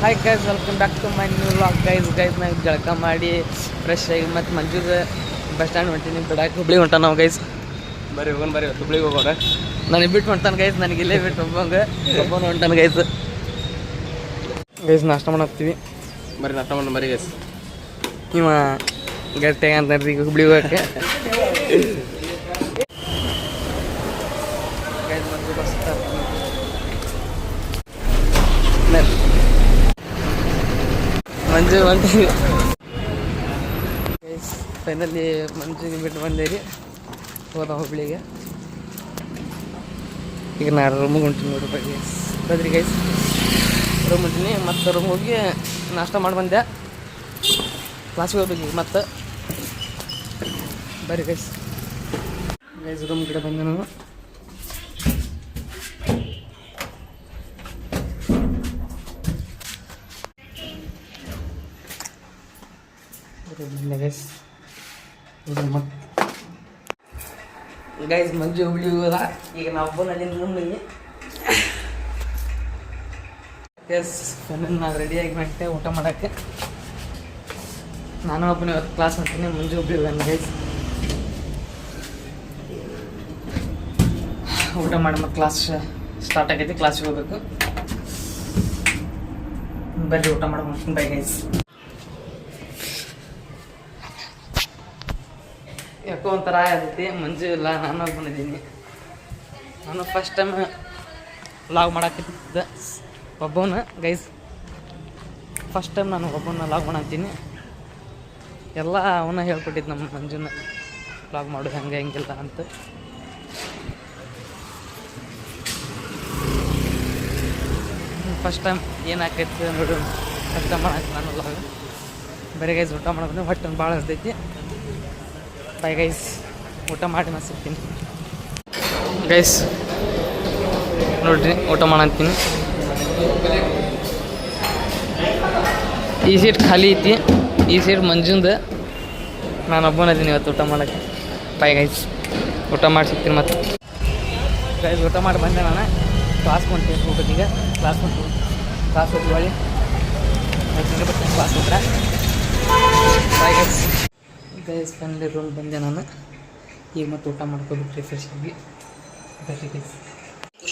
Hi guys, welcome back to my new vlog guys ನಾವು ಜಳಕ ಮಾಡಿ ಫ್ರೆಶ್ ಆಗಿ ಮತ್ತು ಮಂಜುದ ಬಸ್ ಸ್ಟ್ಯಾಂಡ್ ಹೊಂಟೀನಿ. ಬಿಡಾಕೆ ಹುಬ್ಳಿಗೆ ಹೊಂಟಾನ ನಾವು ಗೈಸ್. ಬರ್ರಿ ಹೋಗೋಣ ಬರ್ರಿ, ಹುಬ್ಳಿಗೆ ಹೋಗೋಣ. ನನಗೆ ಬಿಟ್ಟು ಹೊಂಟಾನ ಗೈಸ್, ನನಗೆ ಇಲ್ಲೇ ಬಿಟ್ಟು ಒಬ್ಬನ ಹೊಂಟಾನ ಗೈಸ್. ನಾಷ್ಟ ಮಾಡತ್ತೀವಿ, ಬರ್ರಿ ನಾಷ್ಟ ಮಾಡೋಣ ಬರ್ರಿ ಗೈಸ್. ಇವ ಗಟ್ಟಿಯಾಗ ಅಂತಾರ್ರಿ ಈಗ ಹುಬ್ಳಿಗೆ ಹೋಗಕ್ಕೆ. ಗೈಸ್ ಮಂಜು ಬಸ್ ಮಂಜು ಹೊಂಟೀವಿ ಗೈಸ್. ಫೈನಲಿ ಮಂಜುಗೆ ಬಿಟ್ಟು ಬಂದೇರಿ, ಹೋದ ಹುಬ್ಳಿಗೆ. ಈಗ ನಾನು ರೂಮಿಗೆ ಹೊಂಟೀನಿ ನೋಡ್ರಿ ಗೈಸ್. ಬದ್ರಿ ಗೈಸ್, ರೂಮ್ ಹೊಂಟೀನಿ. ಮತ್ತು ರೂಮ್ ಹೋಗಿ ನಾಷ್ಟ ಮಾಡಿ ಬಂದೆ, ಕ್ಲಾಸಿಗೆ ಹೋಗ್ಬೇಕು ಈಗ ಮತ್ತು. ಬರ್ರಿ ಗೈಸ್ ರೂಮ್ ಕಡೆ ಬಂದೆ ನಾನು. ಗೈಸ್ ಮಂಜು ಹುಬ್ಳಿ ಹೋದ, ಈಗ ನಾವು ಒಬ್ಬನಲ್ಲಿ ರೂಮ್ನಲ್ಲಿ. ಗೈಸ್ ನಾವು ರೆಡಿಯಾಗಿ ಬಂತೆ ಊಟ ಮಾಡೋಕ್ಕೆ. ನಾನು ಒಬ್ಬನೇ ಇವತ್ತು ಕ್ಲಾಸ್ ಮಾಡ್ತೀನಿ, ಮಂಜು ಹುಬ್ಳಿ ಹೋಗೋಣ ಗೈಸ್. ಊಟ ಮಾಡಿ ಮತ್ತು ಕ್ಲಾಸ್ ಸ್ಟಾರ್ಟ್ ಆಗೈತಿ, ಕ್ಲಾಸಿಗೆ ಹೋಗ್ಬೇಕು. ಬರ್ರಿ ಊಟ ಮಾಡ್ಕೊಂಡು ಬೈ ಗೈಸ್. ಯಾಕೋ ಒಂಥರ ಆಗೈತಿ, ಮಂಜು ಇಲ್ಲ, ನಾನು ಬಂದಿದ್ದೀನಿ. ನಾನು ಫಸ್ಟ್ ಟೈಮ್ ಲಾಗ್ ಮಾಡಾಕತ್ತಿದ್ದೆ ಒಬ್ಬವನ್ನ ಗೈಸ್. ಫಸ್ಟ್ ಟೈಮ್ ನಾನು ಒಬ್ಬನ ಲಾಗ್ ಮಾಡತ್ತೀನಿ. ಎಲ್ಲ ಅವನ್ನ ಹೇಳ್ಕೊಟ್ಟಿದ್ದು ನಮ್ಮ ಮಂಜುನ ಲಾಗ್ ಮಾಡೋದು ಹೆಂಗೆ ಹೆಂಗಿಲ್ಲ ಅಂತ. ಫಸ್ಟ್ ಟೈಮ್ ಏನಾಕೈತಿ ನೋಡು, ಫಸ್ಟ್ ಟೈಮ್ ಮಾಡಾಕ ನಾನು ಲಾಗ್. ಬೇರೆ ಗೈಸ್ ಊಟ ಮಾಡೋದು ಹೊಟ್ಟೆ ಭಾಳ ಇರ್ತೈತಿ. ಬೈ ಗೈಸ್, ಊಟ ಮಾಡಿ ನಾನು ಸಿಗ್ತೀನಿ ಗೈಸ್. ನೋಡ್ರಿ ಊಟ ಮಾಡಂತೀನಿ. ಈ ಸೀಟ್ ಖಾಲಿ ಐತಿ, ಈ ಸೀಟ್ ಮಂಜುಂದು. ನಾನು ಒಬ್ಬನದೀನಿ ಇವತ್ತು ಊಟ ಮಾಡೋಕ್ಕೆ. ಬೈ ಗೈಸ್, ಊಟ ಮಾಡಿ ಸಿಗ್ತೀನಿ ಮತ್ತೆ ಗೈಸ್. ಊಟ ಮಾಡಿ ಬಂದೆ ನಾನು, ಕ್ಲಾಸ್ ಹೊಂಟೀನಿ ಹೋಗೋದೀಗ. ಕ್ಲಾಸ್ ಹೋಗಿ ಹೊಳಿ ಬರ್ತೀನಿ ಕ್ಲಾಸ್ ಹತ್ರ. Bye guys. Guys finally room ಬಂದೆ ನಾನು. ಈಗ ಮತ್ತೆ ಊಟ ಮಾಡ್ಕೋಬೇಕು ಫ್ರೆಶ್ ಆಗಿ. ಬರ್ರಿ ಗೈಸ್.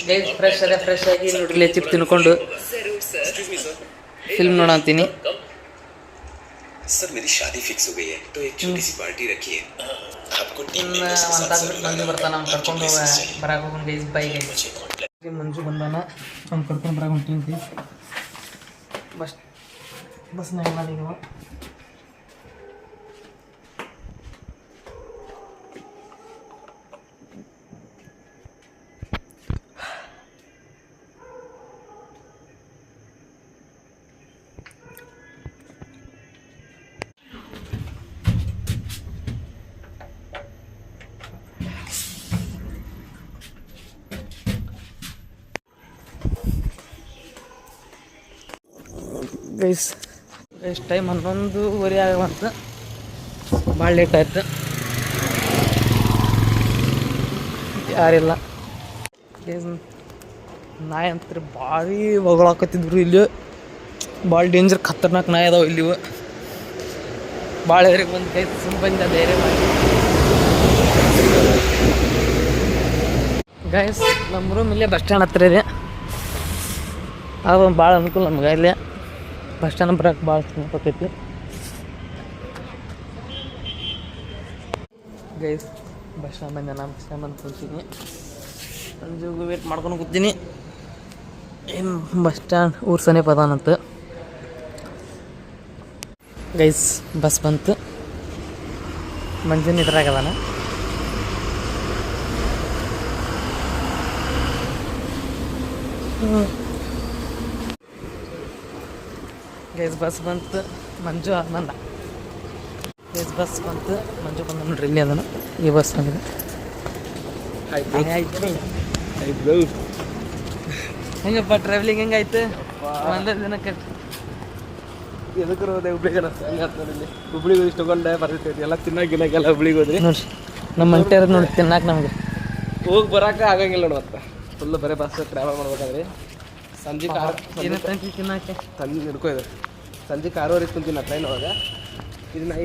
ಗೈಸ್ ಫ್ರೆಶ್ ಆಗಿ ನೋಡ್ರಿ ಚಿಪ್ ತಿನ್ಕೊಂಡು ಫಿಲ್ಮ್ ನೋಡಂತೀನಿ. ಮಂಜು ಬರ್ತಾನ, ನಮ್ಮ ಕರ್ಕೊಂಡು ಬರಾಕ ಹೋಗೋಣ ಗೈಸ್. Bye guys. ಮಂಜು ಬಂದಾನ, ನಮ್ಮ ಕರ್ಕೊಂಡು ಬರಾಕ ಹೊಂಟೀನಿ ಗೈಸ್. ಬಸ್ನಾಗ ಮಾಡಿದವ. ಗೈಸ್ ಟೈಮ್ 11:30 ಆಗವಂತ, ಭಾಳ ಲೇಟ್ ಆಯ್ತು. ಯಾರಿಲ್ಲ ಗೈಸ್. ನಾಯಿ ಅಂತ ಭಾರಿ ಹೊಗಳಾಕತ್ತಿದ್ರು ಇಲ್ಲಿ. ಭಾಳ ಡೇಂಜರ್ ಖತರ್ನಾಕ್ ನಾಯಿ ಅದಾವ ಇಲ್ಲಿ. ಭಾಳ ಎದುರಿಗೆ ಬಂದು ಗೈಸ್ ಸುಮ್ಮ ಬಂದ ಧೈರ್ಯ ಮಾಡಿ ಗೈಸ್. ನಮ್ಮ ರೂಮ್ ಇಲ್ಲೇ ಬಸ್ ಸ್ಟ್ಯಾಂಡ್ ಹತ್ರ ಇದೆ. ಅದು ಭಾಳ ಅನುಕೂಲ ನಮ್ಗೆ. ಇಲ್ಲೇ ಬಸ್ ಸ್ಟ್ಯಾಂಡ್ ಬರೋಕೆ ಭಾಳ ಚೆನ್ನಾಗೈತಿ ಗೈಸ್. ಬಸ್ ಸ್ಟ್ಯಾಂಡ್ ಬಂದೆ, ನಾನು ಬಸ್ ಸ್ಟ್ಯಾಂಡ್ ಬಂದು ಕೂತೀನಿ. ಸಂಜೆಗೂ ವೇಟ್ ಮಾಡ್ಕೊಂಡು ಕೂತೀನಿ. ಏನು ಬಸ್ ಸ್ಟ್ಯಾಂಡ್ ಊರು ಸನೇಪ ಅದಾನಂತ ಗೈಸ್. ಬಸ್ ಬಂತು, ಮಂಜಿನ ಇದ್ರಾಗದಾನ. ಗೈಸ್ ಬಸ್ ಬಂತು, ಮಂಜು ಬಂದ ಗೈಸ್. ಬಸ್ ಬಂತು, ಮಂಜು ಬಂದ ನೋಡ್ರಿ, ಇಲ್ಲಿ ಅದನ್ನು. ಈ ಬಸ್ ಬಂದಿದೆ. ಹೆಂಗಪ್ಪ ಟ್ರಾವೆಲಿಂಗ್ ಹೆಂಗಾಯ್ತು? ಒಂದೇ ದಿನಕ್ಕೆ ಎದಕ್ಕೆ ಹೋದೆ ಹುಬ್ಳಿಗೆ? ಇಲ್ಲಿ ಹುಬ್ಳಿಗೆ ಹೋಗಿ ತಗೊಂಡೆ ಬರ್ತೈತಿ ಎಲ್ಲ ತಿನ್ನಾಗಿನಾಗೆಲ್ಲ ಹುಬ್ಳಿಗೆ ಹೋದ್ರಿ ನೋಡ್ರಿ. ನಮ್ಮ ಮಂಟ್ಯ ಇರೋದು ನೋಡಿ ತಿನ್ನಾಕ. ನಮಗೆ ಹೋಗಿ ಬರೋಕೆ ಆಗಂಗಿಲ್ಲ ನೋಡಿ. ಮತ್ತೆ ಫುಲ್ಲು ಬರೀ ಬಸ್ ಟ್ರಾವೆಲ್ ಮಾಡ್ಬೇಕಾದ್ರೆ ಸಂಜೆ ಏನೋ ತಂತಿ ತಿನ್ನಕ್ಕೆ ತಂದು ಹಿಡ್ಕೊ ಇದೆ ಸಂಜೆ 6:30 ಕುಂತೀನಿ ಟ್ರೈನ್ ಒಳಗೆ ಇದು ನಾ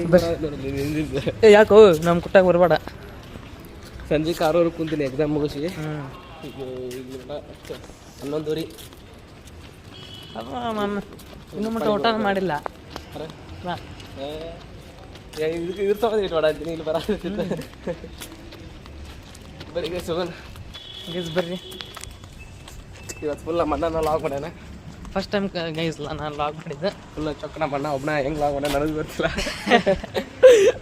ಯಾಕೋ ನಮ್ಮ ಕುಟ್ಟಾಗ ಬರಬೇಡ. ಸಂಜೆ 6:30 ಕುಂತೀನಿ ಎಕ್ಸಾಮ್ ಮುಗಿಸಿ. ಈಗ 11:00 ಇನ್ನು ಮಟ್ಟ ಊಟ ಮಾಡಿಲ್ಲ. ಇದಕ್ಕೆ ಇರ್ತಾವ ಮಾಡಾತೀನಿ ಇಲ್ಲಿ ಬರತ್ತಿದ್ದ ಬರೀ ಸುಗನ್ ಬರ್ರಿ. ಇವತ್ತು ಫುಲ್ ನಮ್ಮ ಅಣ್ಣ ಲಾಗ್ ಮಾಡ್ಯಾನ. ಫಸ್ಟ್ ಟೈಮ್ ಗೈಸ್ಲ ನಾನು ಲಾಗ್ ಮಾಡಿದ್ದೆ. ಫುಲ್ ಚೊಕ್ಕನ ಬಣ್ಣ ಒಬ್ಬನ ಹೆಂಗೆ ಲಾಗ್ ಮಾಡ್ಯಾನ ನನಗೆ ಗೊತ್ತಿಲ್ಲ.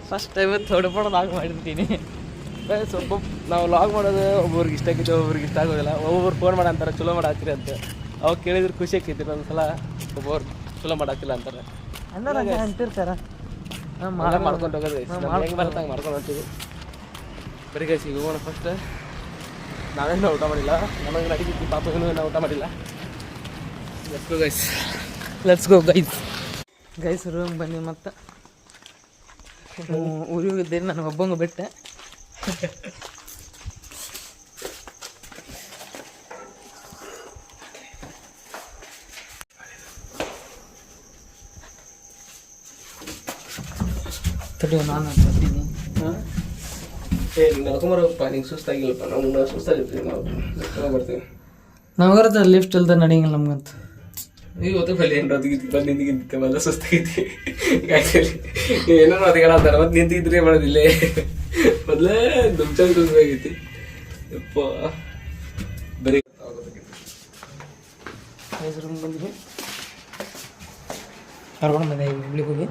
ಫಸ್ಟ್ ಟೈಮ್ ಥೋಡೆ ಪಡ ಲಾಗ್ ಮಾಡಿರ್ತೀನಿ. ಸ್ವಲ್ಪ ನಾವು ಲಾಗ್ ಮಾಡೋದು ಒಬ್ಬರಿಗೆ ಇಷ್ಟ ಆಕೈತೆ ಒಬ್ಬರಿಗೆ ಇಷ್ಟ ಆಗೋದಿಲ್ಲ. ಒಬ್ಬೊಬ್ರು ಫೋನ್ ಮಾಡ ಅಂತಾರೆ ಚಲೋ ಮಾಡಾಕ್ತೀರಿ ಅಂತ. ಅವಾಗ ಕೇಳಿದ್ರೆ ಖುಷಿ ಆಕೈತಿ. ಒಂದ್ಸಲ ಒಬ್ಬರು ಚಲೋ ಮಾಡಾಕಿಲ್ಲ ಅಂತಾರೆ. ಅಂದ್ರೆ ಅಂತಿರ್ತಾರ ಮಾಡ್ಕೊಂಡು ಹೋಗೋದು ಹೆಂಗೆ ಬರುತ್ತೆ ಹಂಗೆ ಮಾಡ್ಕೊಂಡು ಹೋಗ್ತೀವಿ. ಬರೀ ಗೈಸ್ ಈಗ ಹೋಗೋಣ. ಫಸ್ಟ್ ನಾವೇನು ಊಟ ಮಾಡಿಲ್ಲ. ನಮಗೆ ನಡೀತಿತ್ತು ಪಾಪ ನಾವು ಊಟ ಮಾಡಿಲ್ಲ. ಲೆಟ್ಸ್ ಗೋ ಗೈಸ್ ರೂಮ್ ಬನ್ನಿ. ಮತ್ತು ಊರಿಗೆ ಹೋಗಿದ್ದೇನೆ ನನಗೆ ಒಬ್ಬಂಗೆ ಬಿಟ್ಟೆ. ತಡಿಯೋ ನಾನು ಬರ್ತೀನಿ. ನಡ್ಕೊಂಬರಪ್ಪ ನಿಂಗೆ ಸುಸ್ತಾಗಿಲ್ಲಪ್ಪ. ನಾವು ಸುಸ್ತಾಗಿರ್ತೀವಿ. ನಾವು ಬರ್ತೀವಿ. ನಮಗರ ಲಿಫ್ಟ್ ಇಲ್ದ ನಡೆಯಂಗಿಲ್ಲ ನಮ್ಗಂತ. ಈಗ ಹೊತ್ತು ಬಲ್ಲಿ ಏನು ಬಂದು ನಿಂತಿಗಿಂತ ಮೊದಲ ಸುಸ್ತಾಗೈತಿ. ಏನೋ ಅದಕ್ಕೆಲ್ಲ ಅಂತಾರೆ ಮತ್ತೆ ನಿಂತಿದ್ರೆ ಮಾಡೋದಿಲ್ಲ. ಮೊದಲೇ ದುಮ್ಚಾಗೈತಿ ಯಪ್ಪ. ಬರೀ ರೂಮ್ ಬಂದ್ವಿ. ಕರ್ಕೊಂಡು ಬಂದೆ ಹುಬ್ಳಿಗೆ ಹೋಗಿ.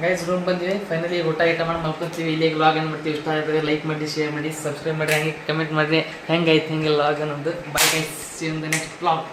ಗೈಸ್ ರೂಮ್ ಬಂದ್ವಿ. ಫೈನಲಿ ಊಟ ಮಾಡಿ ಮಲ್ಕೊತೀವಿ. ಇಲ್ಲಿಗೆ ಲಾಗ್ ಏನು ಮಾಡ್ತೀವಿ. ಇಷ್ಟ ಆಗಿದ್ರೆ ಲೈಕ್ ಮಾಡಿ, ಶೇರ್ ಮಾಡಿ, ಸಬ್ಸ್ಕ್ರೈಬ್ ಮಾಡಿ, ಹಂಗೆ ಕಮೆಂಟ್ ಮಾಡಿರಿ ಹೆಂಗಾಯ್ತು ಹೆಂಗೆ ಲಾಗ್ ಅನ್ನೋದು. Bye guys, see you in the next vlog.